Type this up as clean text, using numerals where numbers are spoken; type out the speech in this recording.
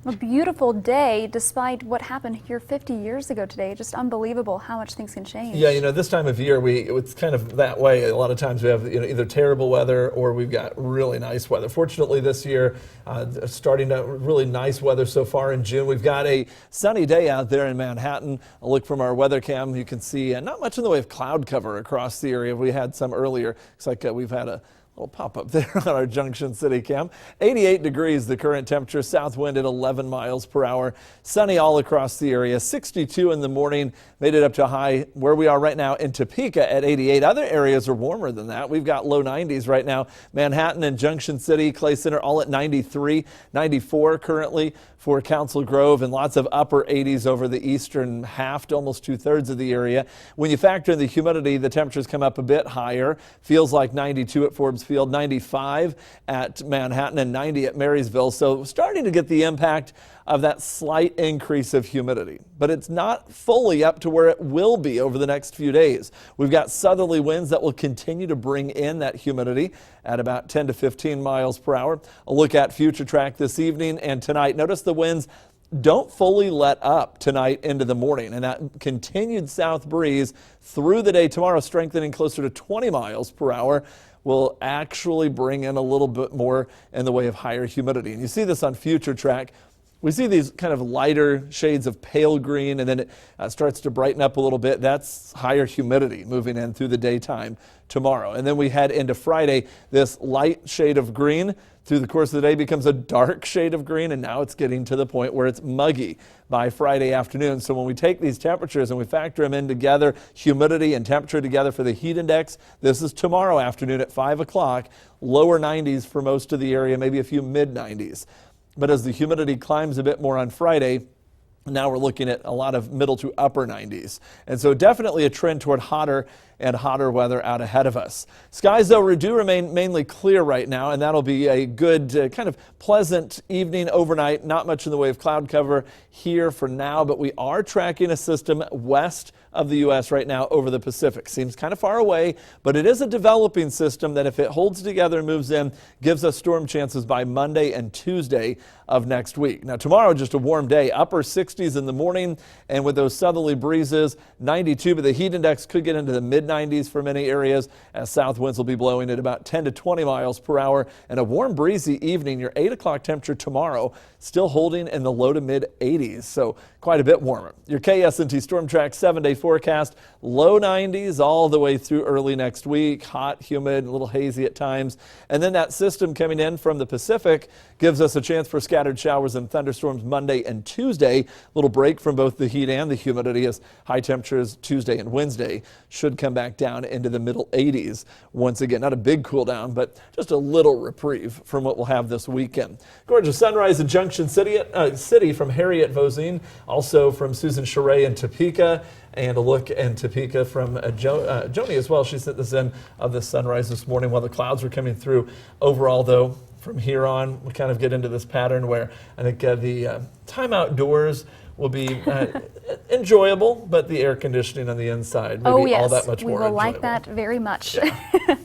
A beautiful day despite what happened here 50 years ago today. Just unbelievable how much things can change. Yeah, this time of year, it's kind of that way. A lot of times we have either terrible weather or we've got really nice weather. Fortunately this year, starting to really nice weather so far in June. We've got a sunny day out there in Manhattan. A look from our weather cam, you can see not much in the way of cloud cover across the area. We had some earlier. Looks like we've had a little pop-up there on our Junction City cam. 88 degrees the current temperature, south wind at 11 miles per hour. Sunny all across the area. 62 in the morning, made it up to high where we are right now in Topeka at 88. Other areas are warmer than that. We've got low 90s right now. Manhattan and Junction City, Clay Center all at 93, 94 currently for Council Grove, and lots of upper 80s over the eastern half to almost 2/3 of the area. When you factor in the humidity, the temperatures come up a bit higher. Feels like 92 at Forbes Field, 95 at Manhattan, and 90 at Marysville. So starting to get the impact of that slight increase of humidity, but it's not fully up to where it will be over the next few days. We've got southerly winds that will continue to bring in that humidity at about 10 to 15 miles per hour. A look at future track this evening and tonight. Notice the winds don't fully let up tonight into the morning, and that continued south breeze through the day tomorrow, strengthening closer to 20 miles per hour, will actually bring in a little bit more in the way of higher humidity. And you see this on future track. We see these kind of lighter shades of pale green, and then it starts to brighten up a little bit. That's higher humidity moving in through the daytime tomorrow. And then we head into Friday. This light shade of green through the course of the day becomes a dark shade of green, and now it's getting to the point where it's muggy by Friday afternoon. So when we take these temperatures and we factor them in together, humidity and temperature together for the heat index, this is tomorrow afternoon at 5 o'clock, lower 90s for most of the area, maybe a few mid 90s. But as the humidity climbs a bit more on Friday, now we're looking at a lot of middle to upper 90s. And so definitely a trend toward hotter and hotter weather out ahead of us. Skies, though, do remain mainly clear right now, and that'll be a good kind of pleasant evening overnight. Not much in the way of cloud cover here for now, but we are tracking a system west of the U.S. right now over the Pacific. Seems kind of far away, but it is a developing system that if it holds together and moves in, gives us storm chances by Monday and Tuesday of next week. Now tomorrow, just a warm day, upper 60s in the morning, and with those southerly breezes, 92, but the heat index could get into the mid 90s for many areas as south winds will be blowing at about 10 to 20 miles per hour, and a warm breezy evening. Your 8 o'clock temperature tomorrow still holding in the low to mid 80s, so quite a bit warmer. Your KSNT Storm Track 7-day forecast, low 90s all the way through early next week, hot, humid, a little hazy at times, and then that system coming in from the Pacific gives us a chance for scattered showers and thunderstorms Monday and Tuesday. A little break from both the heat and the humidity as high temperatures Tuesday and Wednesday should come back down into the middle 80s. Once again, not a big cool down, but just a little reprieve from what we'll have this weekend. Gorgeous sunrise in Junction City from Harriet Vozine, also from Susan Charay in Topeka, and a look in Topeka from Joni as well. She sent this in of the sunrise this morning while the clouds were coming through. Overall, though, from here on, we kind of get into this pattern where I think the time outdoors will be enjoyable, but the air conditioning on the inside maybe all that much more enjoyable. We will like that very much. Yeah.